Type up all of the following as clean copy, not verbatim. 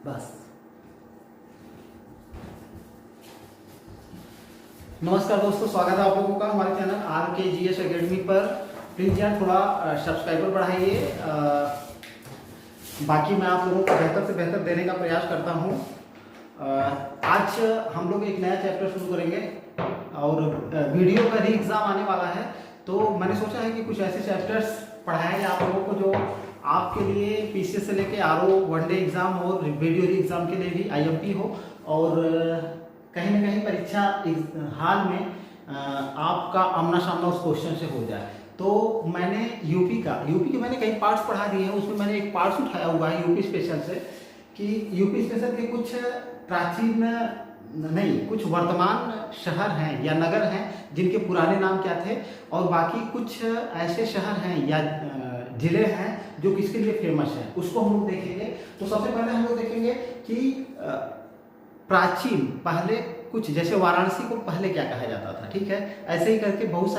बस। नमस्कार दोस्तों, स्वागत है आप लोगों का हमारे चैनल RKGS एकेडमी पर। प्लीज़ यार थोड़ा सब्सक्राइबर बढ़ाइए। बाकी मैं आप लोगों को बेहतर से बेहतर देने का प्रयास करता हूँ। आज हम लोग एक नया चैप्टर शुरू करेंगे और वीडियो का री एग्ज़ाम आने वाला है, तो मैंने सोचा है कि कुछ ऐसे चैप्टर्स पढ़ाए आप लोगों को जो आपके लिए पीसीएस से लेके RO वनडे एग्ज़ाम और वीडियो री एग्ज़ाम के लिए भी IMP हो, और कहीं ना कहीं परीक्षा हाल में आपका आमना सामना उस क्वेश्चन से हो जाए। तो मैंने यूपी के मैंने कई पार्ट्स पढ़ा दिए हैं, उसमें मैंने एक पार्ट्स उठाया हुआ है यूपी स्पेशल से, कि यूपी स्पेशल के कुछ प्राचीन नहीं, कुछ वर्तमान शहर हैं या नगर हैं जिनके पुराने नाम क्या थे, और बाकी कुछ ऐसे शहर हैं या जिले हैं जो किसके लिए फेमस हैं, उसको हम लोग देखेंगे। तो सबसे पहले हम लोग देखेंगे कि प्राचीन पहले कुछ, जैसे वाराणसी को पहले क्या कहा जाता था, ठीक है। ऐसे ही करके बहुत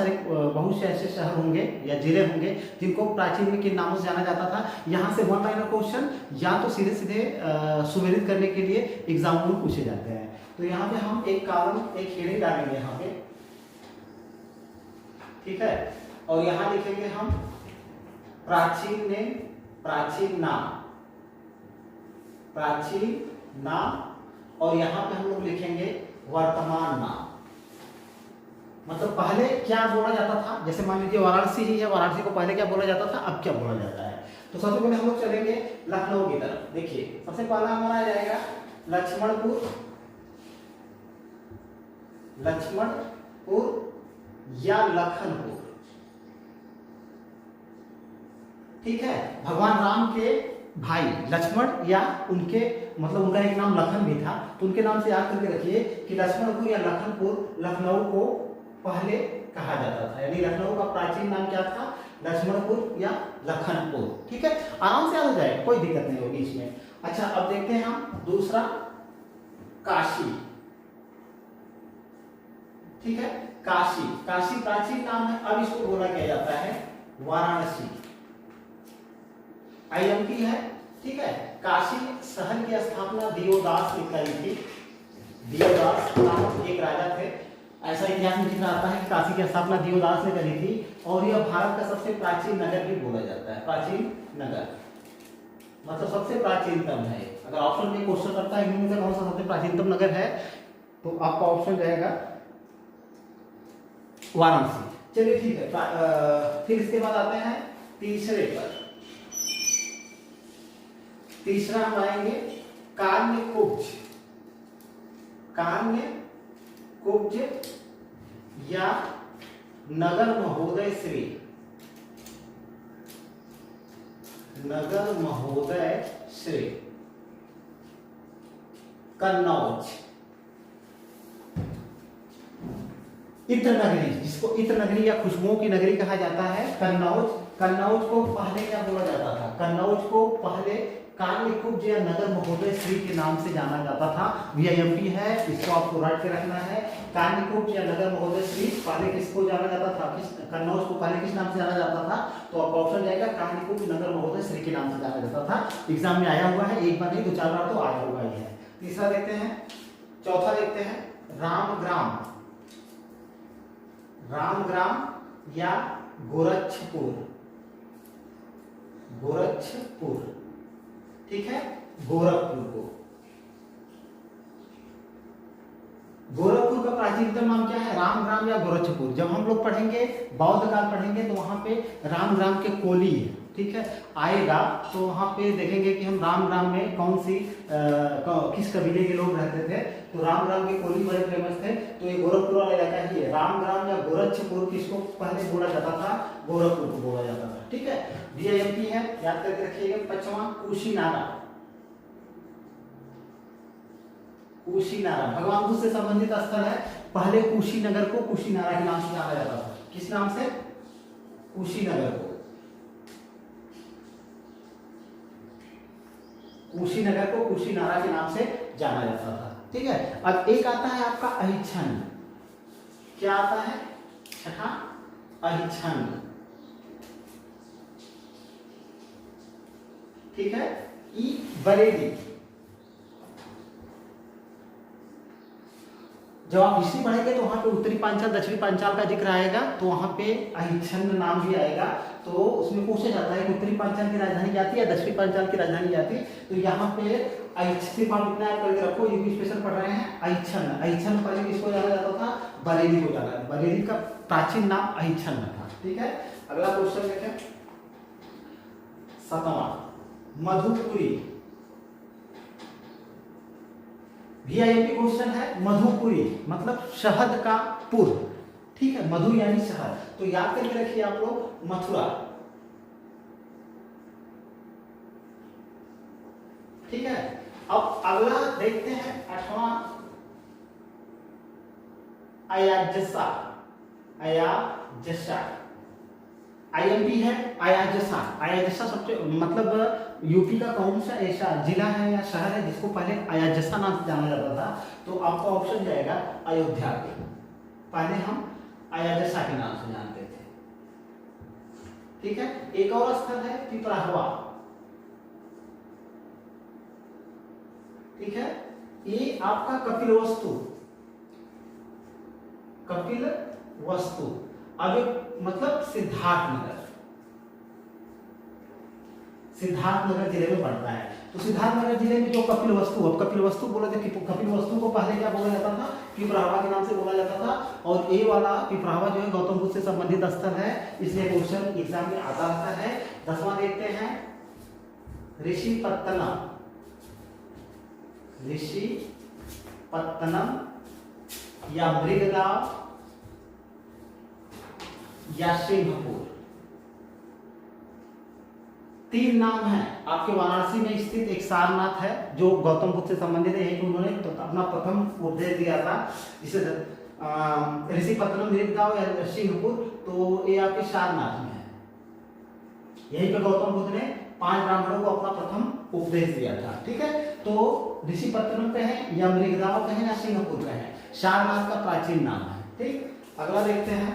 से ऐसे शहर होंगे या जिले होंगे जिनको प्राचीन में किन नामों से जाना जाता था। यहाँ से वन लाइनर क्वेश्चन या तो सीधे सीधे सुमेलित करने के लिए एग्जाम में पूछे जाते हैं। तो यहाँ पे हम एक कॉलम, एक हेडिंग डालेंगे यहाँ पे, ठीक है, और यहाँ लिखेंगे हम प्राचीन ने, प्राचीन नाम, और यहाँ पे हम लोग लिखेंगे वर्तमान नाम। मतलब पहले क्या बोला जाता था, जैसे मान लीजिए वाराणसी ही है, वाराणसी को पहले क्या बोला जाता था, अब क्या बोला जाता है। तो सबसे पहले हम लोग चलेंगे लखनऊ की तरफ। देखिए सबसे पहला हमारा आ जाएगा लक्ष्मणपुर या लखनपुर, ठीक है। भगवान राम के भाई लक्ष्मण या उनके, मतलब उनका एक नाम लखन भी था, तो उनके नाम से याद करके रखिए कि लक्ष्मणपुर या लखनपुर लखनऊ को पहले कहा जाता था, यानी लखनऊ का प्राचीन नाम क्या था, लक्ष्मणपुर या लखनपुर, ठीक है। आराम से याद हो जाएगा, कोई दिक्कत नहीं होगी इसमें। अच्छा, अब देखते हैं हम दूसरा, काशी, ठीक है। काशी प्राचीन नाम है, अब इसको बोला क्या जाता है, वाराणसी। IMP है, ठीक है। काशी शहर की स्थापना दियोदास ने करी थी। दियोदास नामक एक राजा थे, ऐसा इतिहास में लिखा आता है कि काशी की स्थापना दियोदास ने करी थी, और यह भारत का सबसे प्राचीन नगर भी बोला जाता है। प्राचीन नगर मतलब सबसे प्राचीनतम है। अगर ऑप्शन में क्वेश्चन करता है इनमें से कौन सा सबसे प्राचीनतम नगर है, तो आपका ऑप्शन रहेगा वाराणसी। चलिए ठीक है। फिर इसके बाद आते हैं तीसरे पर। तीसरा हम आएंगे कान्यकुब्ज या नगर महोदय श्री कन्नौज। इत्र नगरी, जिसको इत्र नगरी या खुशबुओं की नगरी कहा जाता है, कन्नौज को पहले क्या बोला जाता था, कन्नौज को पहले कान्यकुब्ज या नगर महोदय श्री के नाम से जाना जाता था। VIMP है, इसको आपको रट के रखना है। कान्यकुब्ज या नगर महोदय श्री पहले किसको जाना जाता था, कन्नौज को पहले किस नाम से जाना जाता था, तो आपका ऑप्शन जाएगा कान्यकुब्ज नगर महोदय श्री के नाम से जाना जाता था। एग्जाम में आया हुआ है, एक बार नहीं दो चार बार तो आया हुआ ही है। तीसरा देखते हैं, चौथा देखते हैं रामग्राम या गोरक्षपुर, ठीक है। गोरखपुर का प्राचीनतम नाम क्या है, रामग्राम या गोरक्षपुर। जब हम लोग पढ़ेंगे बौद्ध काल पढ़ेंगे तो वहां पे रामग्राम के कोली, ठीक है, आएगा, तो वहां पे देखेंगे कि हम रामग्राम में किस कबीले के लोग रहते थे, तो रामग्राम के कोली बड़े फेमस थे। तो ये गोरखपुर वाला इलाका ही है। रामग्राम या गोरक्षपुर किसको पहले बोला जाता था, गोरखपुर को बोला जाता था, ठीक है। VIMP है, याद करके रखिएगा। पांचवा कुशीनारा भगवान बुद्ध से संबंधित स्थल है। पहले कुशीनगर को कुशीनारा के नाम से जाना जाता था। किस नाम से, कुशीनगर को कुशीनारा के नाम से जाना जाता था, ठीक है। अब एक आता है आपका अहिच्छन्न। क्या आता है, छठा अहिच्छन्न, ठीक है। बरेली जब आप हिस्ट्री पढ़ेंगे तो वहाँ पे उत्तरी पांचाल दक्षिणी पांचाल का जिक्र आएगा, तो वहाँ पे अहिच्छन्न नाम भी आएगा। तो उसमें पूछा जाता है कि उत्तरी पांचाल की राजधानी क्या थी या दक्षिणी पांचाल की राजधानी क्या थी। तो यहाँ पे सिर्फ आप इतना याद करके रखो, ये भी स्पेशल पढ़ रहे हैं। अहिच्छन्न, अहिच्छन्न पहले किसको जाना जाता था? बरेली को जाना। बरेली का प्राचीन नाम अहिच्छन्न था। ठीक है, अगला क्वेश्चन देखें 7वां, मधुपुरी। वीआईपी क्वेश्चन है। मधुपुरी मतलब शहद का पुर। ठीक है, मधु यानी शहद, तो याद करके रखिए आप लोग मथुरा। ठीक है, अब अगला देखते हैं 8वां, अयाजसा। अयाजसा आईएमपी है। अयाजसा, अयाजसा सबसे मतलब यूपी का कौन सा ऐसा जिला है या शहर है जिसको पहले अयाजसा नाम से जाना जाता था? तो आपका ऑप्शन जाएगा अयोध्या। पहले हम अयाजसा के नाम से जानते थे। ठीक है, एक और स्थल है पिपराहवा। ठीक है, ये आपका कपिलवस्तु। कपिलवस्तु अब मतलब सिद्धार्थनगर, सिद्धार्थनगर जिले में पड़ता है। तो सिद्धार्थनगर जिले में जो कपिलवस्तु, अब कपिलवस्तु बोला था, कपिलवस्तु को पहले क्या बोला जाता था? पिपराहवा के नाम से बोला जाता था। और ये वाला पिपराहवा जो है गौतम बुद्ध से संबंधित स्थल है, इसलिए क्वेश्चन एग्जाम में आता रहता है। 10वां देखते हैं, ऋषिपत्तनम। ऋषिपत्तनम या मृगगांव या सिंहपुर, 3 नाम है। आपके वाराणसी में स्थित एक सारनाथ है जो गौतम बुद्ध से संबंधित है, यही उन्होंने तो अपना प्रथम उपदेश दिया था, जिसे ऋषिपत्तनम, मृगगांव या सिंहपुर। तो ये आपके सारनाथ में है। यहीं पे गौतम बुद्ध ने 5 ब्राह्मणों को अपना प्रथम उपदेश दिया था। ठीक है, तो ऋषिपत्तनम पे है या मृगगांव पे है या सिंहपुर पे है, सारनाथ का प्राचीन नाम है। ठीक, अगला देखते हैं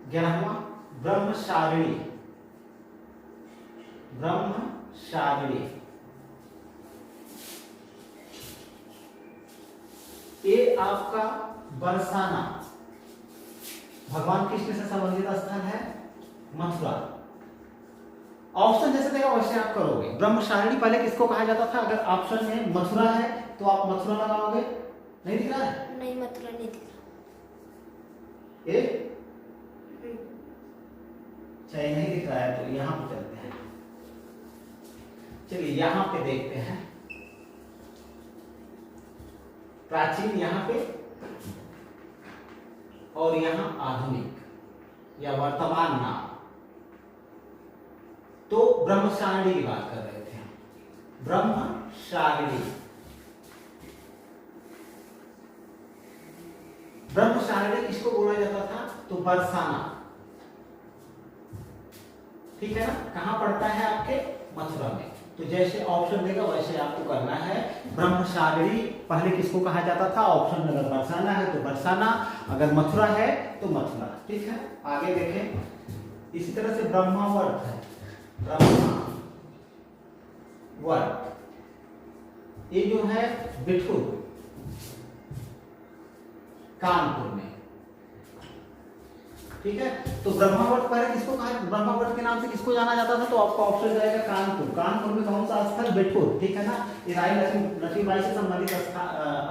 11वां, ब्रह्मचारिणी। ब्रह्मचारिणी ये आपका बरसाना, भगवान कृष्ण से संबंधित स्थल है, मथुरा। ऑप्शन जैसे देगा वैसे आप करोगे। ब्रह्मचारिणी पहले किसको कहा जाता था? अगर ऑप्शन में मथुरा है तो आप मथुरा लगाओगे। नहीं दिख रहा है? नहीं, मथुरा नहीं दिख रहा। ये चाहिए नहीं दिख रहा है तो यहां पे चलते हैं। चलिए यहां पे देखते हैं, प्राचीन यहां पे और यहां आधुनिक या वर्तमान नाम। तो ब्रह्मचारिणी की बात कर रहे थे। ब्रह्मचारिणी, ब्रह्मचारिणी किसको बोला जाता था? तो बरसाना। ठीक है ना, कहां पड़ता है? आपके मथुरा में। तो जैसे ऑप्शन देगा वैसे आपको करना है। ब्रह्मचारिणी पहले किसको कहा जाता था? ऑप्शन में अगर बरसाना है तो बरसाना, अगर मथुरा है तो मथुरा। ठीक है, आगे देखें। इसी तरह से ब्रह्मावर्त है। ब्रह्मावर्त ये जो है बिठूर, कानपुर में। ठीक है, तो ब्रह्मावर्त पहले किसको कहा? ब्रह्मावर्त के नाम से किसको जाना जाता था? तो आपका ऑप्शन जाएगा कानपुर। कानपुर में कौन सा स्थल? बिठूर। ठीक है ना, ये रानी लक्ष्मीबाई से संबंधित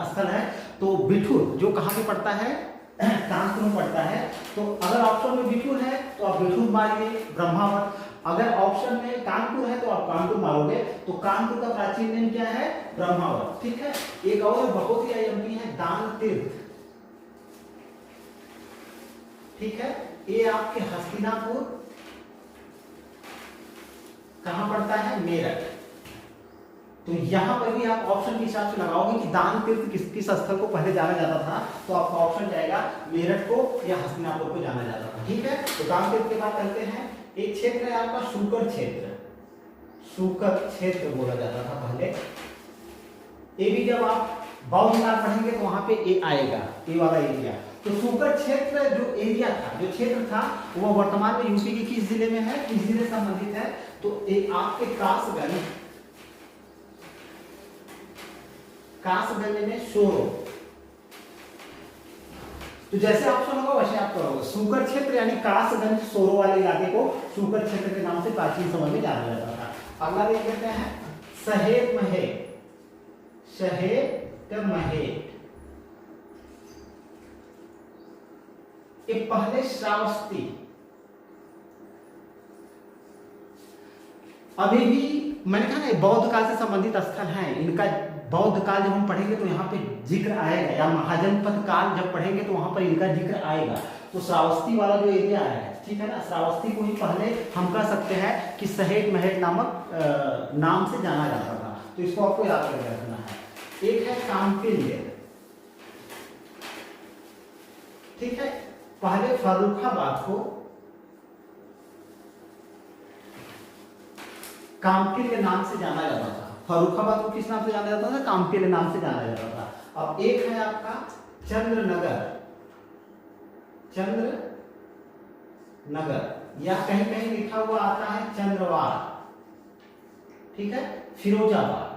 स्थल है। तो बिठूर जो कहाँ पे पड़ता है? कानपुर में पड़ता है। तो अगर ऑप्शन में बिठूर है तो आप बिठूर मारिए, ब्रह्मावर्त। अगर ऑप्शन में कानपुर है तो आप कानपुर मारोगे। तो कानपुर का प्राचीन नाम क्या है? ब्रह्मावर्त। ठीक है, एक और बहुत ही आईएमपी है, दान तीर्थ। ठीक है, ये आपके हस्तिनापुर कहां पड़ता है? मेरठ। तो यहां पर भी आप ऑप्शन के हिसाब से लगाओगे कि दान तीर्थ किस स्थल को पहले जाना जाता था, तो आपका ऑप्शन जाएगा मेरठ को या हस्तिनापुर को जाना जाता था। ठीक है, तो दान तीर्थ के बाद चलते हैं। एक क्षेत्र है आपका शूकर क्षेत्र। शूकर क्षेत्र बोला जाता था पहले। ये भी जब आप बौद्ध काल पढ़ेंगे तो वहां पे ये आएगा, ये वाला एरिया। तो शूकर क्षेत्र जो एरिया था, जो क्षेत्र था, वो वर्तमान में यूपी के किस जिले में है? किस जिले से संबंधित है? तो ये आपके कासगंज, कासगंज में शोरो, तो जैसे ऑप्शन होगा वैसे आप करोगे। सूकर क्षेत्र यानी कासगंज सोरो वाले इलाके को सूकर क्षेत्र के नाम से प्राचीन समय में जाना जाता था। अगला देख लेते हैं सहेत महेत। सहेत महेत ये पहले श्रावस्ती, अभी भी मैंने कहा ना बौद्ध काल से संबंधित स्थल हैं। इनका बौद्ध काल जब हम पढ़ेंगे तो यहाँ पे जिक्र आएगा, या महाजनपद काल जब पढ़ेंगे तो वहां पर इनका जिक्र आएगा। तो श्रावस्ती वाला जो एरिया है, ठीक है ना, श्रावस्ती को ही पहले हम कह सकते हैं कि सहेत महेत नामक नाम से जाना जाता था। तो इसको आपको याद करके रखना है। एक है कांपिल्य, ठीक है, पहले फर्रुखाबाद को कांपिल्य नाम से जाना जाता था। फर्रुखाबाद को किस नाम से जाना जाता था? कांपिल्य नाम से जाना जाता था। अब एक है आपका चंद्रनगर, चंद्रनगर, या कहीं कहीं लिखा हुआ आता है चंद्रवार, ठीक है। फिरोजाबाद,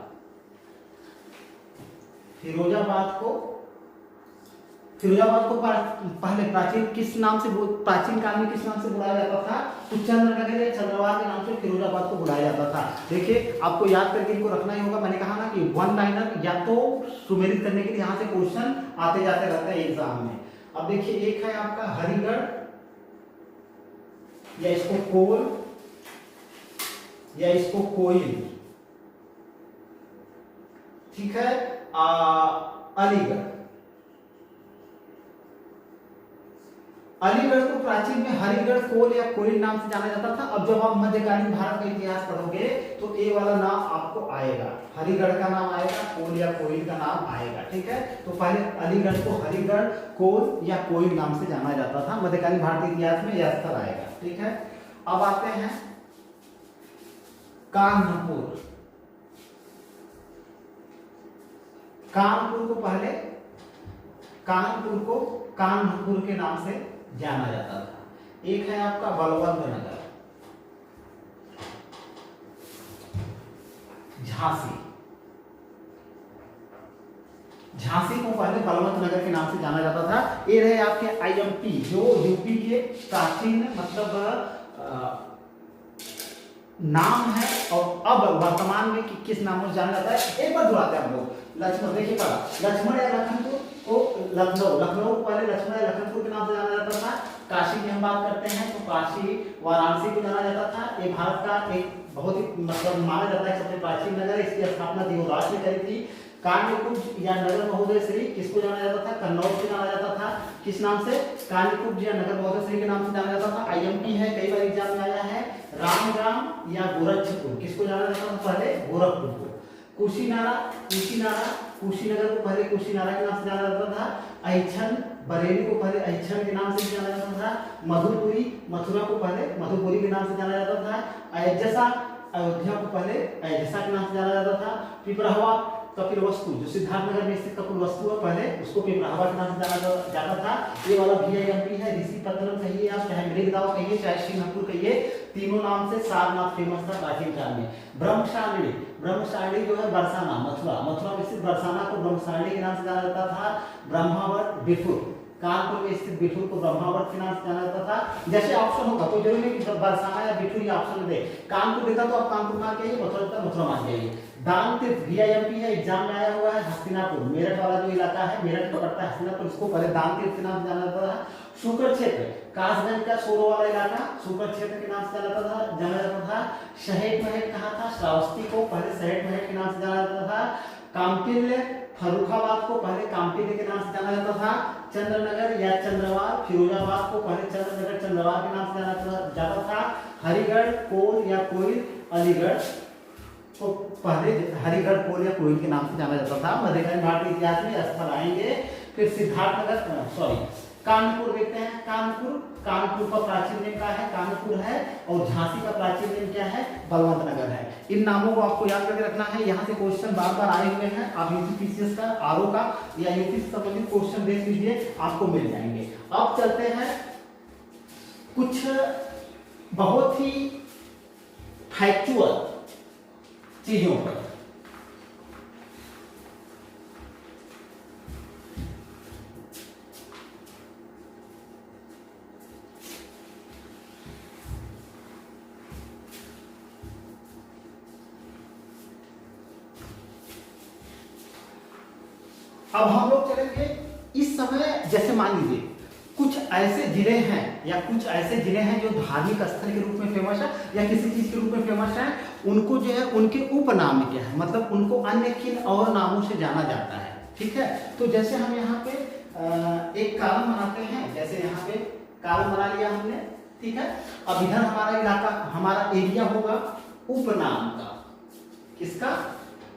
फिरोजाबाद को पहले प्राचीन किस नाम से, प्राचीन काल में किस नाम से बुलाया जाता था? तो चंद्रनगर या चंद्रवार के नाम से फिरोजाबाद को बुलाया जाता था। देखिए आपको याद करके इनको रखना ही होगा। मैंने कहा ना कि वन लाइनर या तो सुमेलित करने के लिए यहाँ से क्वेश्चन आते जाते रहता है एग्जाम में। अब देखिए एक है आपका हरिगढ़, या इसको कोल, या इसको कोयल, ठीक है। अलीगढ़, अलीगढ़ को प्राचीन में हरिगढ़, कोल या कोयल नाम से जाना जाता था। अब जब आप मध्यकालीन भारत का इतिहास पढ़ोगे तो ए वाला नाम आपको आएगा, हरिगढ़ का नाम आएगा, कोल या कोयल का नाम आएगा, ठीक है। तो पहले अलीगढ़ को हरिगढ़, कोल या कोयल नाम से जाना जाता था। मध्यकालीन भारतीय इतिहास में यह स्थल आएगा, ठीक है। अब आते हैं कानपुर। कानपुर को पहले कानपुर को कानपुर के नाम से जाना जाता था। एक है आपका बलवंत नगर, झांसी, झांसी को पहले बलवंत नगर के नाम से जाना जाता था। ये रहे आपके आईएमपी, जो यूपी के प्राचीन मतलब नाम है, और अब वर्तमान में किस नाम से जाना जाता है। एक बार दोहराते हैं हम लोग। लक्ष्मण, देखिए पहला लक्ष्मण या लखनपुर को लखनऊ, लखनऊ को पहले लक्ष्मण या लखनपुर के नाम से जाना जाता था। काशी की हम बात करते हैं तो काशी, वाराणसी को जाना जाता था। ये भारत का एक बहुत ही मतलब माना जाता है सबसे प्राचीन नगर। इसकी स्थापना दिवोदास ने करी थी। कान्यकुब्ज या नगर महोदय श्री किसको जाना जाता था? कन्नौज को जाना जाता था। किस नाम से? कान्यकुब्ज या नगर महोदय श्री के नाम से जाना जाता था। आईएमपी है, कई बार एग्जाम में आया है। रामग्राम या गोरखपुर किसको जाना जाता था? पहले गोरखपुर को। कुशीनारा, कुशीनगर को पहले कुशीनारा के नाम से जाना जाता था। ऐछन, बरेली को पहले ऐछन के नाम से जाना जाता था। मधुपुरी, मथुरा को पहले मधुपुरी के नाम से जाना जाता था। अयोध्या, अयोध्या को पहले अयोध्या के नाम से जाना जाता था। पिपरहवा, कपिलवस्तु जो सिद्धार्थनगर में स्थित कपिलवस्तु है, पहले उसको पिपरहवा के नाम से जाना जाता था। ये वाला VIMP है। ऋषिपत्तनम कहिए आप, चाहे मृगदाव कहिए, चाहे सिंहपुर कहिए, तीनों नाम से सारनाथ फेमस था प्राचीन काल में। ब्रह्मशालिनी, ब्रह्मशालिनी जो है बरसाना, मथुरा में स्थित बरसाना को ब्रह्मशालिनी के नाम से जाना जाता था। ब्रह्मावत, बिठूर, कानपुर में स्थित बिठूर को ब्रह्मावत के नाम से जाना जाता था। जैसे ऑप्शन होगा तो जरूरी नहीं कि बरसाना या बिठूर या ऑप्शन दे। कानपुर देता तो आप कानपुर मान जाइए, मथुरा मान जाइए। दान तीर्थ VIMP है, एग्जाम में आया हुआ है। हस्तिनापुर, मेरठ वाला जो इलाका है, मेरठ को पड़ता है हस्तिनापुर, इसको पहले दान तीर्थ के नाम से जाना जाता था। शुक्र क्षेत्र, कासगंज का सोरो वाला इलाका शुक्र क्षेत्र के नाम से जाना जाता था। सहेत महेत कहा था? श्रावस्ती को पहले सहेत महेत के नाम से जाना जाता था। कांपिल्य, फर्रुखाबाद को पहले कांपिल्य के नाम से जाना जाता था। चंद्रनगर या चंद्रवार, फिरोजाबाद को पहले चंद्रनगर, चंद्रवार के नाम से जाना जाता था। हरिगढ़, कोल या कोयल, अलीगढ़ को पहले हरिगढ़, कोल या कोयल के नाम से जाना जाता था। मध्यकालीन भारतीय इतिहास में स्थल आएंगे। फिर सिद्धार्थनगर, कानपुर देखते हैं। कानपुर का प्राचीन नेम क्या है? कानपुर है। और झांसी का प्राचीन नेम क्या है? बलवंत नगर है। इन नामों को आपको याद करके रखना है। यहाँ से क्वेश्चन बार बार आए हुए हैं। आप UPSC का, RO का या यूपी से संबंधित क्वेश्चन देख लीजिए, आपको मिल जाएंगे। अब चलते हैं कुछ बहुत ही फैक्चुअल चीजों पर। अब हम लोग चलेंगे इस समय, जैसे मान लीजिए कुछ ऐसे जिले हैं या कुछ ऐसे जिले हैं जो धार्मिक स्थल के रूप में फेमस है या किसी चीज के रूप में फेमस है, उनको जो है उनके उपनाम क्या है, मतलब उनको अन्य किन और नामों से जाना जाता है। ठीक है, तो जैसे हम यहाँ पे एक कॉलम बनाते हैं, जैसे यहाँ पे कॉलम बना लिया हमने। ठीक है, अब इधर हमारा इलाका, हमारा एरिया होगा उपनाम का, किसका,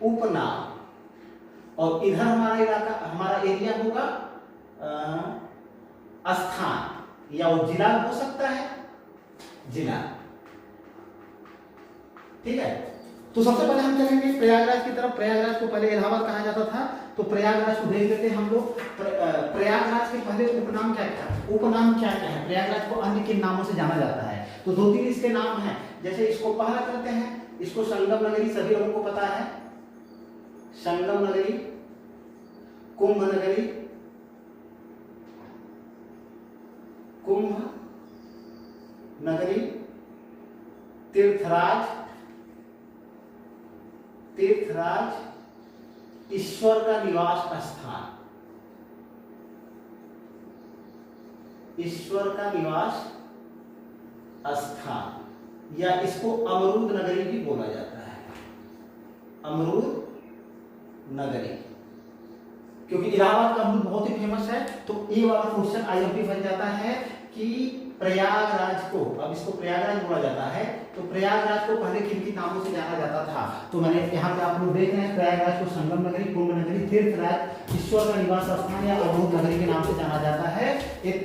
उपनाम, और इधर हमारा इलाका, हमारा एरिया होगा स्थान, या वो जिला हो सकता है, जिला। ठीक है, तो सबसे पहले हम चलेंगे प्रयागराज की तरफ। प्रयागराज को पहले इलाहाबाद कहा जाता था, तो प्रयागराज को देख लेते हैं हम लोग। प्रयागराज के पहले उपनाम क्या क्या, उपनाम क्या क्या है, प्रयागराज को अन्य किन नामों से जाना जाता है, तो 2-3 इसके नाम हैं। जैसे इसको पहला करते हैं, इसको संगम नगरी, सभी लोगों को पता है, संगम नगरी, कुंभ नगरी, कुंभ नगरी, तीर्थराज, तीर्थराज, ईश्वर का निवास स्थान, ईश्वर का निवास स्थान, या इसको अमरूद नगरी भी बोला जाता है, अमरूद नगरी, क्योंकि इलाहाबाद का अमरूद बहुत ही फेमस है। तो ये वाला क्वेश्चन आईएमपी बन जाता है कि प्रयागराज को, अब इसको प्रयागराज बोला जाता है, तो प्रयागराज को पहले किन किन नामों से जाना जाता था, तो मैंने यहाँ पे आप लोग देख रहे हैं, प्रयागराज को संगम नगरी, कुंभ नगरी, तीर्थराज, ईश्वर का निवास स्थान या अमरूद नगरी के नाम से जाना जाता है। एक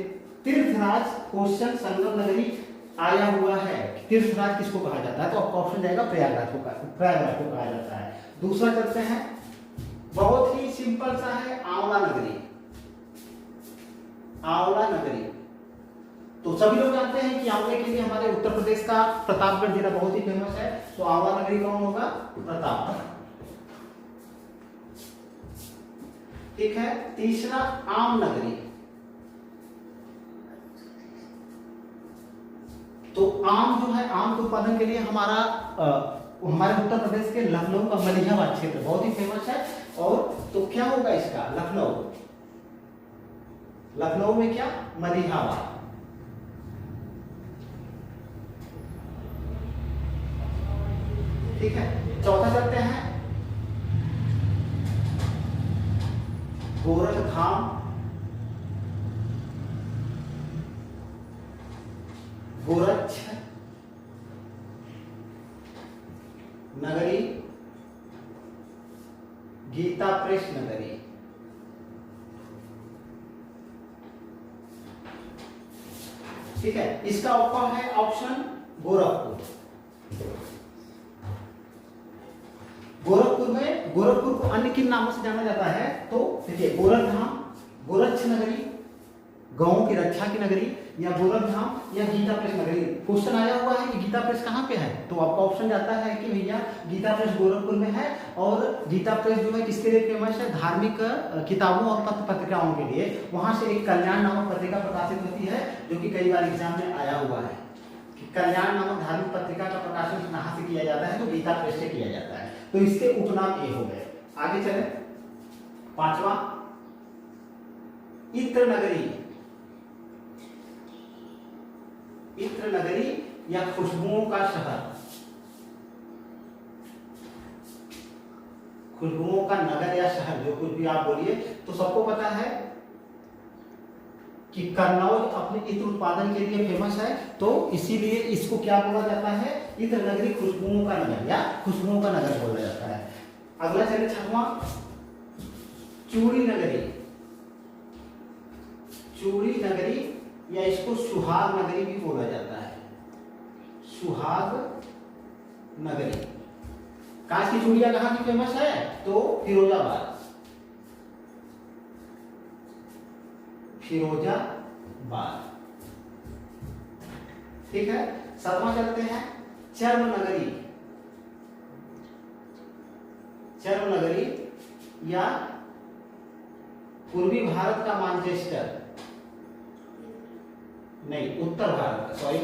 तीर्थराज क्वेश्चन संगम नगरी आया हुआ है, तीर्थराज किसको कहा जाता है, तो आपका ऑप्शन जाएगा प्रयागराज को, प्रयागराज को कहा जाता है। दूसरा चलते हैं, बहुत ही सिंपल सा है, आंवला नगरी, आंवला नगरी। तो सभी लोग जानते हैं कि आंवले के लिए हमारे उत्तर प्रदेश का प्रतापगढ़ जिला बहुत ही फेमस है, तो आंवला नगरी कौन होगा, प्रतापगढ़। ठीक है, तीसरा आम नगरी, तो आम जो है, आम के उत्पादन के लिए हमारा हमारे उत्तर प्रदेश के लखनऊ का मलिहाबाद क्षेत्र बहुत ही फेमस है। और तो क्या होगा इसका, लखनऊ, लखनऊ में क्या, मलिहाबाद। ठीक है, चौथा चलते हैं, गोरखधाम, गोरक्ष नगरी, गीता प्रेस नगरी। ठीक है, इसका आपका है ऑप्शन गोरखपुर। गोरखपुर में, गोरखपुर को अन्य किन नामों से जाना जाता है, तो देखिए गोरखधाम, गोरक्ष नगरी, गांवों की रक्षा की नगरी, या गोरखधाम या गीता प्रेस नगरी। क्वेश्चन आया हुआ है कि गीता प्रेस कहाँ पे है, तो आपका ऑप्शन जाता है कि भैया गीता प्रेस गोरखपुर में है। और गीता प्रेस जो है किसके लिए फेमस है, धार्मिक किताबों और पत्र पत्रिकाओं के लिए। वहां से एक कल्याण नामक पत्रिका प्रकाशित होती है, जो कि कई बार एग्जाम में आया हुआ है कि कल्याण नामक धार्मिक पत्रिका का प्रकाशन कहाँ से किया जाता है, तो गीता प्रेस से किया जाता है। तो इसके उपनाम ये हो गए। आगे चले, पांचवा, इत्र नगरी, इत्र नगरी या खुशबुओं का शहर, खुशबुओं का नगर या शहर, जो कुछ भी आप बोलिए। तो सबको पता है कि कन्नौज अपने इत्र उत्पादन के लिए फेमस है, तो इसीलिए इसको क्या बोला जाता है, इत्र नगरी, खुशबुओं का नगर या खुशबुओं का नगर बोला जाता है। अगला चले छठवां, चूड़ी नगरी, चूड़ी नगरी या इसको सुहाग नगरी भी बोला जाता है, सुहाग नगरी। कांच की चूड़ियां कहाँ की फेमस है, तो फिरोजाबाद, फिरोजाबाद। ठीक है, सातवां चलते हैं, चर्म नगरी, चर्म नगरी या पूर्वी भारत का मानचेस्टर, नहीं उत्तर भारत का, सॉरी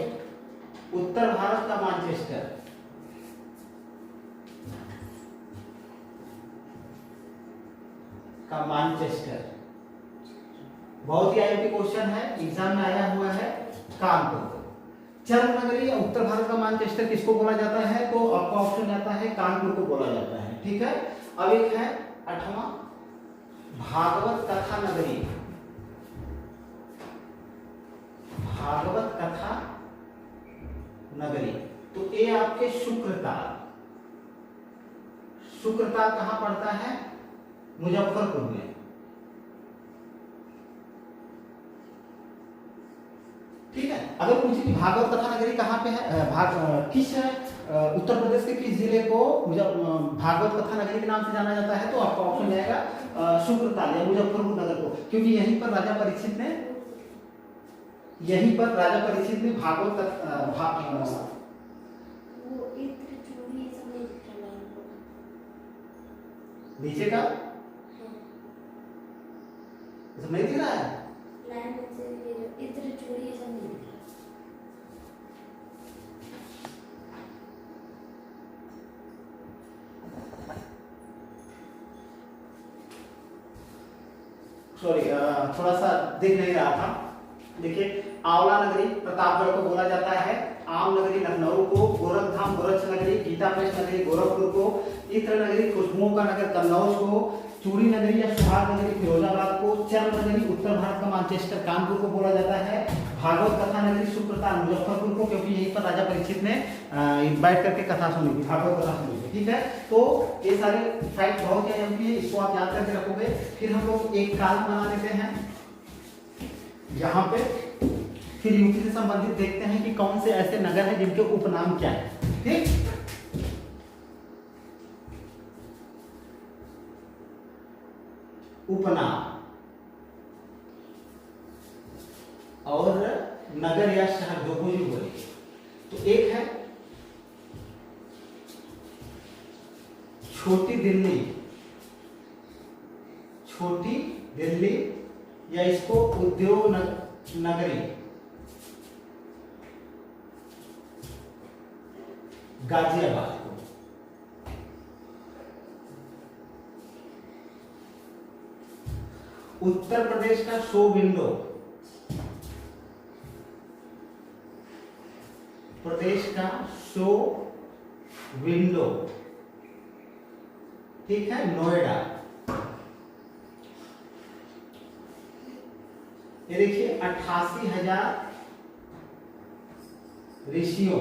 उत्तर भारत का मानचेस्टर। का मैनचेस्टर। बहुत ही आईएमपी क्वेश्चन है, एग्जाम में आया हुआ है। कानपुर। चर्म नगरी या उत्तर भारत का मैनचेस्टर किसको बोला जाता है? तो आपका ऑप्शन आता है कानपुर को बोला जाता है। ठीक है। अब एक है 8वां, भागवत कथा नगरी। भागवत कथा नगरी, तो ये आपके शुक्रताल। शुक्रताल कहां पड़ता है? मुजफ्फरपुर में। ठीक है। अगर पूछे कि भागवत कथा नगरी कहाँ पे है, किस उत्तर प्रदेश के किस जिले को भागवत कथा नगरी के नाम से जाना जाता है, तो आपका ऑप्शन जाएगा शुक्रताल या मुजफ्फरपुर नगर को, क्योंकि यहीं पर राजा परीक्षित ने भागवत वो इत्र चूड़ी सब नहीं दिख रहा लाइन को। नीचे का हाँ, सब नहीं दिख रहा है। लाइन में से ये इत्र चूड़ी सब नहीं दिख रहा। सॉरी, थोड़ा सा दिख नहीं रहा था। देखिए, आंवला नगरी प्रतापगढ़ को बोला जाता है, आम नगरी लखनऊ को, गोरखधाम गोरक्ष नगरी, गीतापेश नगरी गोरखपुर को, इत्र नगरी खुशबुओं का नगर कन्नौज को, चूड़ी नगरी या सुहाग नगरी फिरोजाबाद को, चर्म नगरी उत्तर भारत का मैनचेस्टर कानपुर को बोला जाता है, भागवत कथा नगरी शुक्रताल मुजफ्फरपुर को, क्योंकि यहीं पर राजा परीक्षित ने बैठ करके कथा सुनी थी, भागवत कथा सुनी थी। ठीक है। तो ये सारे फैक्ट बहुत ही अहम है, इसको आप याद करके रखोगे। फिर हम लोग एक काल बना लेते हैं, यहाँ पे फिर यूपी से संबंधित देखते हैं कि कौन से ऐसे नगर हैं जिनके उपनाम क्या है। ठीक। उपनाम और नगर या शहर जो कुछ भी बोले, तो एक है छोटी दिल्ली। छोटी दिल्ली या इसको उद्योग नगरी, गाजियाबाद को। उत्तर प्रदेश का शो विंडो, प्रदेश का शो विंडो, ठीक है, नोएडा। ये देखिए 88,000 ऋषियों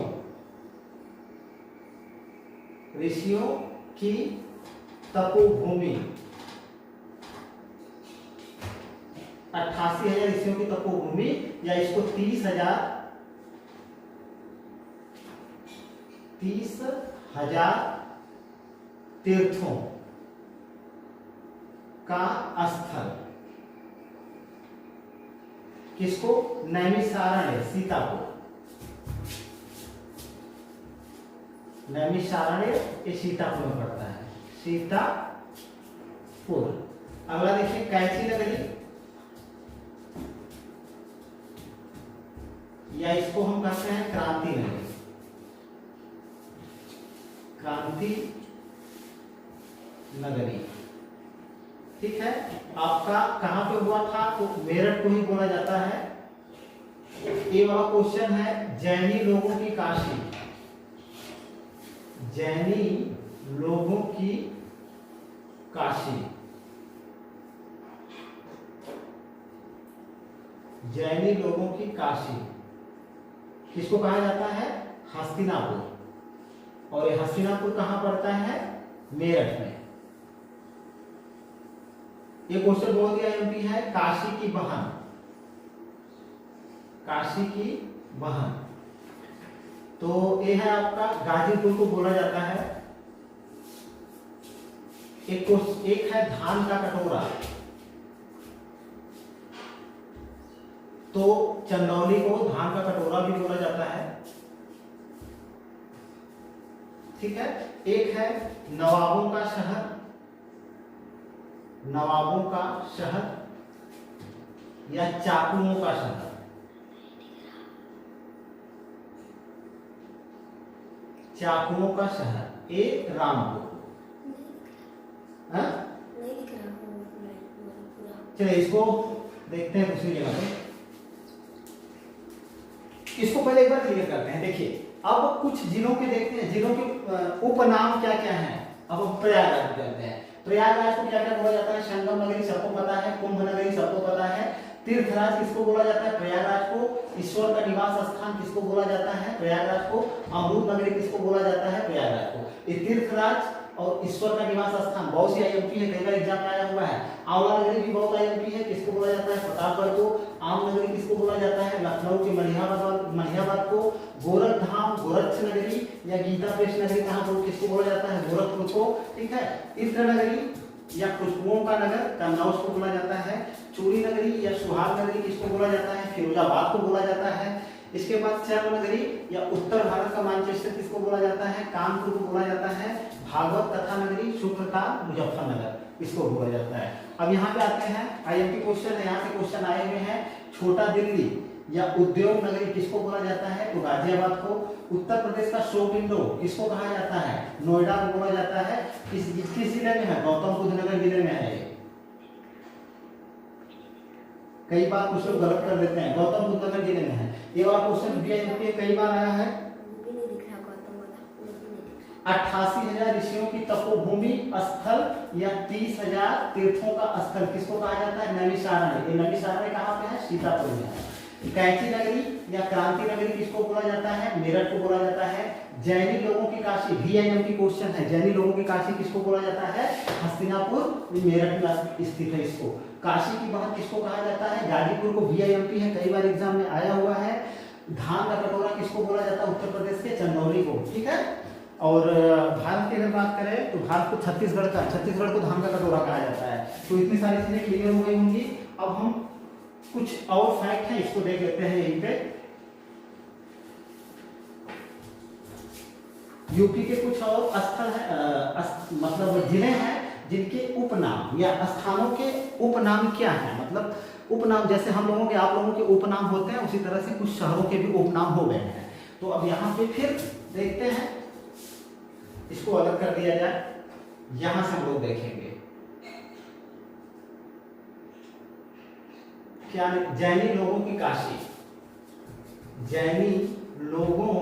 की तपोभूमि, 88,000 ऋषियों की तपोभूमि, या इसको 30,000 तीर्थों का स्थल। किसको? नैमिषारण्य, सीतापुर। नैमिषारण्य ये सीतापुर में पड़ता है, सीतापुर। अगला देखिए कैथी नगरी, या इसको हम कहते हैं क्रांति नगरी। क्रांति नगरी, ठीक है। आपका कहां पे हुआ था? तो मेरठ को ही बोला जाता है। ये वाला क्वेश्चन है जैनी लोगों की काशी। जैनी लोगों की काशी, जैनी लोगों की काशी किसको कहा जाता है? हस्तिनापुर। और ये हस्तिनापुर कहां पड़ता है? मेरठ में। ये क्वेश्चन बहुत ही आईएमपी है। काशी की बहन, काशी की बहन, तो ये है आपका गाजीपुर को बोला जाता है। एक है धान का कटोरा, तो चंदौली को धान का कटोरा भी बोला जाता है। ठीक है। एक है नवाबों का शहर, नवाबों का शहर या चाकुओं का शहर। चाकुओं का शहर, एक रामपुर। नहीं दिख रहा वो लाइन। चलिए इसको देखते हैं दूसरी जगह पे। इसको पहले एक बार क्लियर करते हैं। देखिए अब कुछ जिलों के देखते हैं, जिलों के उपनाम क्या क्या हैं। अब हम प्रयागराज को कहते हैं। प्रयागराज को क्या क्या बोला जाता है? संगम नगरी सबको पता है, कुंभ नगरी सबको पता है। तीर्थराज किसको बोला जाता है? प्रयागराज को। ईश्वर का निवास स्थान किसको बोला जाता है? प्रयागराज को। अमृत नगरी किसको बोला जाता है? प्रयागराज को। ये तीर्थराज और ईश्वर का निवास स्थान बहुत सी आईएमपी है, कई बार एग्जाम में आया हुआ है। आंवला नगरी भी बहुत आईएमपी है, किसको बोला जाता है? प्रतापगढ़ को। आम नगरी किसको बोला जाता है? लखनऊ के मलिहाबाद को। गोरखधाम, गोरक्ष नगरी या गीता प्रेस नगरी कहाँ पर किसको बोला जाता है? गोरखपुर को। ठीक है। तीर्थ नगरी या खुशबुओं का नगर कन्नौज को बोला जाता है। चूड़ी नगरी या सुहाग नगरी किसको बोला जाता है? फिरोजाबाद को बोला जाता है। इसके बाद चर्म नगरी या उत्तर भारत का मैनचेस्टर किसको बोला जाता है? कानपुर को बोला जाता है। भागवत कथा नगरी शुक्र का मुजफ्फरनगर इसको बोला जाता है। अब यहाँ पे आते हैं आईएमपी क्वेश्चन है, यहाँ से क्वेश्चन आए हुए हैं। छोटा दिल्ली या उद्योग नगरी किसको बोला जाता है? तो गाजियाबाद को। उत्तर प्रदेश का शो विंडो किसको कहा जाता है? नोएडा को बोला जाता है। किस जिले में है? गौतम बुद्ध नगर जिले में है। कई बार कुछ लोग गलत कर देते हैं, गौतम बुद्ध नगर जिले में है। ये वाला क्वेश्चन बीआईएमपी कई बार आया है। 88,000 ऋषियों की तपोभूमि स्थल या 30,000 तीर्थों का स्थल किसको कहा जाता है? नैमिषारण्य। ये नैमिषारण्य कहाँ पे है? सीतापुर में है। कैंची नगरी या क्रांति नगरी किसको बोला जाता है? मेरठ को बोला जाता है। जैनी लोगों की काशी, VIMP क्वेश्चन है, जैनी लोगों की काशी किसको बोला जाता है? हस्तिनापुर, मेरठ में स्थित है इसको। काशी की बहन किसको कहा जाता है? गाजीपुर को। VIMP है, कई बार एग्जाम में आया हुआ है। धान का कटोरा किसको बोला जाता है? उत्तर प्रदेश के चंदौली को। ठीक है। और भारत की अगर बात करें तो भारत को छत्तीसगढ़ को धान का कटोरा कहा जाता है। तो इतनी सारी चीजें क्लियर हो गई होंगी। अब हम कुछ और फैक्ट है इसको देख लेते हैं। यहीं पे यूपी के कुछ और स्थल है, मतलब जिले हैं जिनके उपनाम या स्थानों के उपनाम क्या है। मतलब उपनाम जैसे हम लोगों के, आप लोगों के उपनाम होते हैं, उसी तरह से कुछ शहरों के भी उपनाम हो गए हैं। तो अब यहाँ पे फिर देखते हैं, इसको अलग कर दिया जाए। यहां से हम लोग देखेंगे क्या? जैनी लोगों की काशी, जैनी लोगों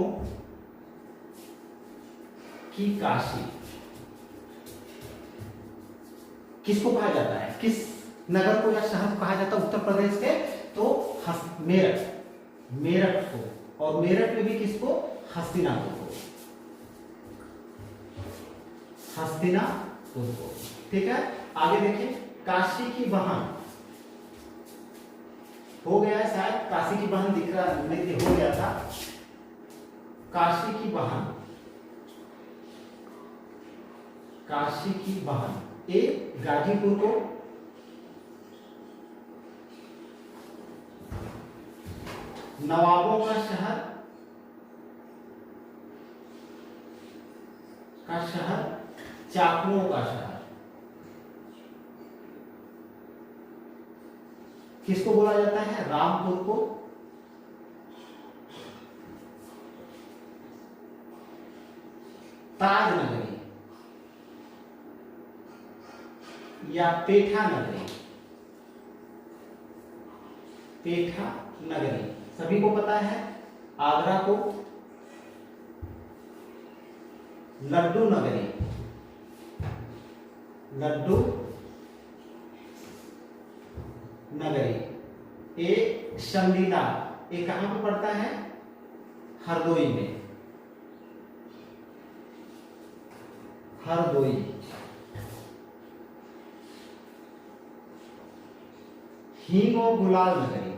की काशी किसको कहा जाता है? किस नगर को या शहर को कहा जाता है उत्तर प्रदेश के? तो मेरठ को। और मेरठ में भी किसको? हस्तिनापुर को। हस्तिनापुर को। ठीक है। आगे देखिए, काशी की बहन हो गया है, शायद काशी की बहन दिख रहा नहीं, हो गया था। काशी की बहन, काशी की बहन ए गाजीपुर को। नवाबों का शहर चाकुओं का शहर किसको बोला जाता है? रामपुर को। ताज नगरी या पेठा नगरी, पेठा नगरी सभी को पता है। आगरा को। लड्डू नगरी, लड्डू नगरी। ए शंदीला, ये कहां पर पड़ता है? हरदोई में। हरदोई। हींग व गुलाल नगरी,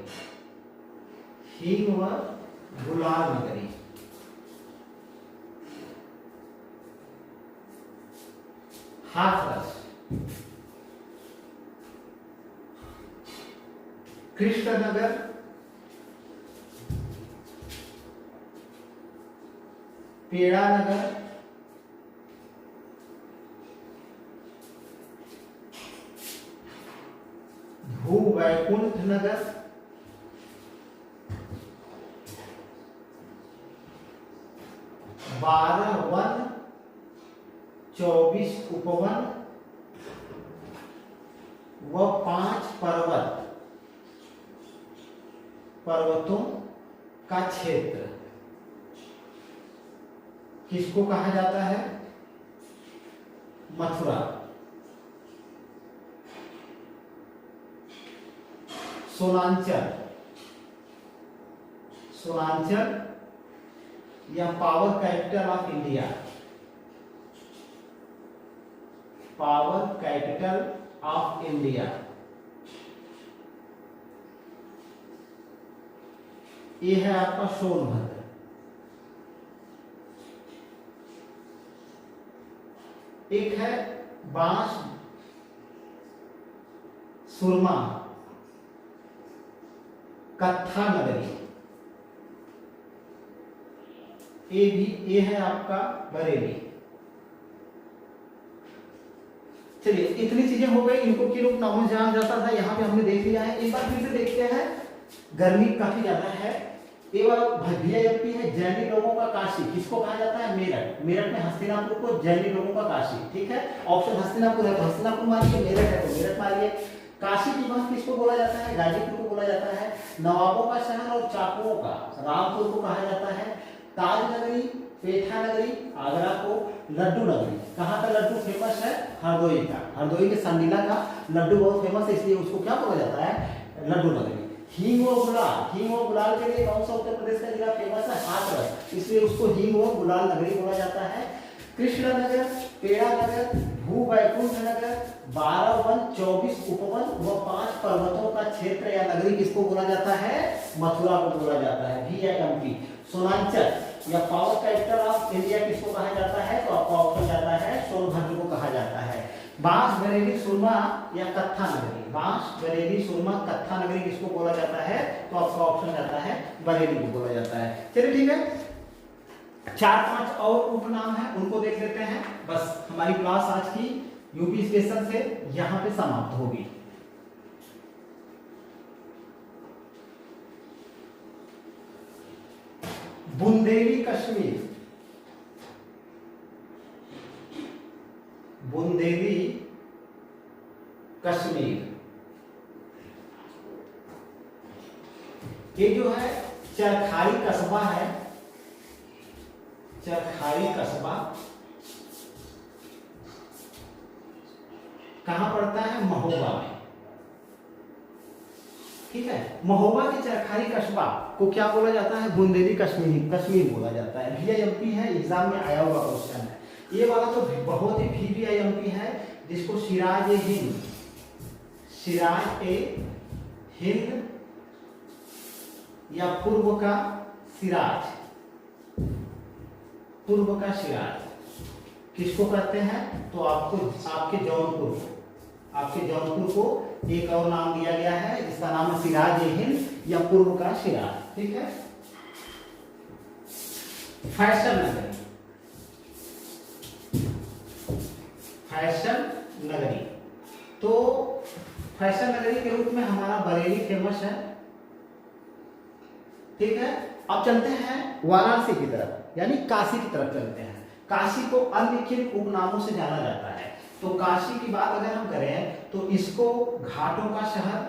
हींग व गुलाल नगरी। हाथरस, कृष्णनगर, पेड़ा नगर, वैकुंठ नगर, बारह वन, 24 उपवन, व 5 पर्वतों का क्षेत्र किसको कहा जाता है? मथुरा। सोनांचल या power capital of India, power capital of India, ये है आपका सोनभद्र। एक है बांस सुरमा कत्था नगरी, ये है आपका बरेली। चलिए इतनी चीजें हो गई, इनको किन उपनामों से जाना जाता था यहाँ पे हमने देख लिया है। एक बार फिर से देखते हैं, गर्मी काफी ज्यादा है। ये वाला VIMP है जैनी लोगों का काशी, किसको कहा जाता है? मेरठ। मेरठ में हस्तिनापुर को जैनी लोगों का काशी, ठीक है। ऑप्शन हस्तिनापुर है तो हस्तिनापुर मारिए, मेरठ है तो मेरठ मारिए। काशी की बात किसको बोला जाता है? गाजीपुर को बोला जाता है। नवाबों का शहर और चाकुओं का रामपुर को कहा जाता है। ताज नगरी, पेठा नगरी, आगरा को लड्डू नगरी। कहाँ का लड्डू फेमस है? हरदोई का। हरदोई के संडीला का लड्डू बहुत फेमस है, इसलिए उसको क्या बोला जाता है? लड्डू नगरी। हींग व गुलाल के लिए कौन सा उत्तर प्रदेश का जिला फेमस है? हाथरस, इसलिए उसको हींग व गुलाल नगरी बोला जाता है। कृष्ण नगर, पेड़ा नगर, भू वैकुंठ नगर, 12 वन, 24 उपवन व 5 पर्वतों का क्षेत्र या नगरी किसको बोला जाता है? मथुरा को बोला जाता है। VIMP। सोनांचल या पावर कैपिटल ऑफ इंडिया किसको कहा जाता है? तो आपका ऑप्शन जाता है सोनभद्र को कहा जाता है। बांस बरेली सुरमा या कत्था नगरी, बांस बरेली सुरमा कत्था नगरी किसको बोला जाता है? तो आपका ऑप्शन जाता है बरेली को बोला जाता है। चलिए ठीक है, 4-5 और उपनाम है, उनको देख लेते हैं। बस हमारी क्लास आज की यूपी स्टेशन से यहाँ पे समाप्त होगी। बुंदेली कश्मीर, बुंदेली कश्मीर, ये जो है चरखारी कस्बा है, चरखारी कस्बा कहां पड़ता है? महोबा में, ठीक है। महोबा के चरखारी कस्बा को क्या बोला जाता है? बुंदेली कश्मीर बोला जाता है। VIMP है, एग्जाम में आया हुआ क्वेश्चन है। ये वाला तो बहुत ही VIMP है, जिसको सिराज ए हिंद या पूर्व का सिराज किसको कहते हैं? तो आपके जौनपुर को एक और नाम दिया गया है, जिसका नाम है सिराज ए हिंद या पूर्व का सिराज, ठीक है। फैशन नगरी, तो फैशन नगरी के रूप में हमारा बरेली फेमस है, ठीक है। अब चलते हैं वाराणसी की तरफ, यानी काशी की तरफ चलते हैं। काशी को अन्य किन उपनामों से जाना जाता है? तो काशी की बात अगर हम करें तो इसको घाटों का शहर,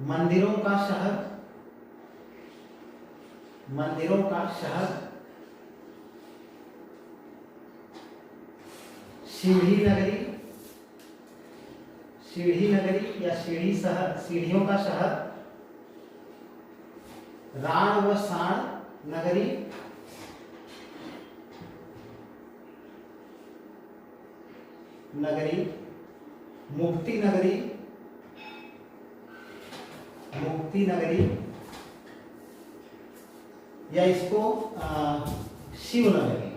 मंदिरों का शहर, सीढ़ी नगरी या सीढ़ियों का शहर, राण व साण नगरी, मुक्ति नगरी या इसको शिव नगरी।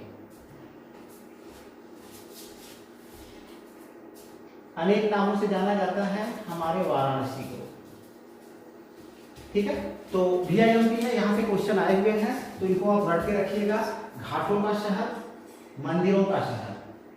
अनेक नामों से जाना जाता है हमारे वाराणसी को, ठीक है। तो VIMP है, यहाँ पे क्वेश्चन आए हुए हैं, तो इनको आप रट के रखिएगा। घाटों का शहर, मंदिरों का शहर,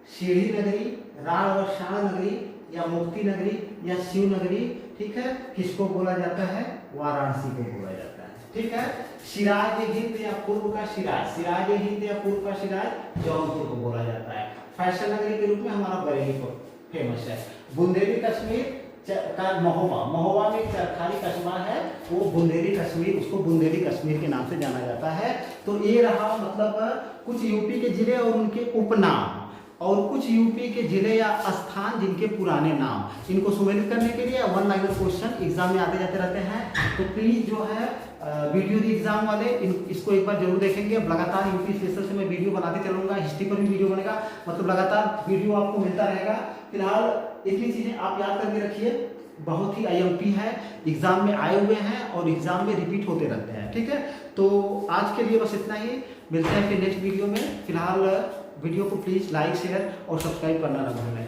सीढ़ी नगरी, राण व शाण नगरी या मुक्ति नगरी या शिव नगरी, ठीक है। किसको बोला जाता है? वाराणसी को बोला जाता है। ठीक है। सिराज हिंद या पूर्व का सिराज, सिराज हिंद या पूर्व का सिराज जौनपुर को बोला जाता है। फैशन नगरी के रूप में हमारा बरेली को फेमस है। बुंदेली कश्मीर का महोबा, महोबा में एक चरखारी कस्बा है, वो बुंदेली कश्मीर, उसको बुंदेली कश्मीर के नाम से जाना जाता है। तो ये रहा मतलब कुछ यूपी के जिले और उनके उपनाम, और कुछ यूपी के जिले या स्थान जिनके पुराने नाम। इनको सुमेलित करने के लिए वन लाइनर क्वेश्चन एग्जाम में आते जाते रहते हैं। तो प्लीज जो है वीडियो दी एग्जाम वाले इसको एक बार जरूर देखेंगे। अब लगातार यूपी स्पेशल से मैं वीडियो बनाते चलूंगा, हिस्ट्री पर भी वीडियो बनेगा, मतलब लगातार वीडियो आपको मिलता रहेगा। फिलहाल इतनी चीजें आप याद करके रखिए, बहुत ही IMP है, एग्जाम में आए हुए हैं और एग्जाम में रिपीट होते रहते हैं। ठीक है, तो आज के लिए बस इतना ही, मिलते हैं फिर नेक्स्ट वीडियो में। फिलहाल वीडियो को प्लीज लाइक शेयर और सब्सक्राइब करना ना भूलें।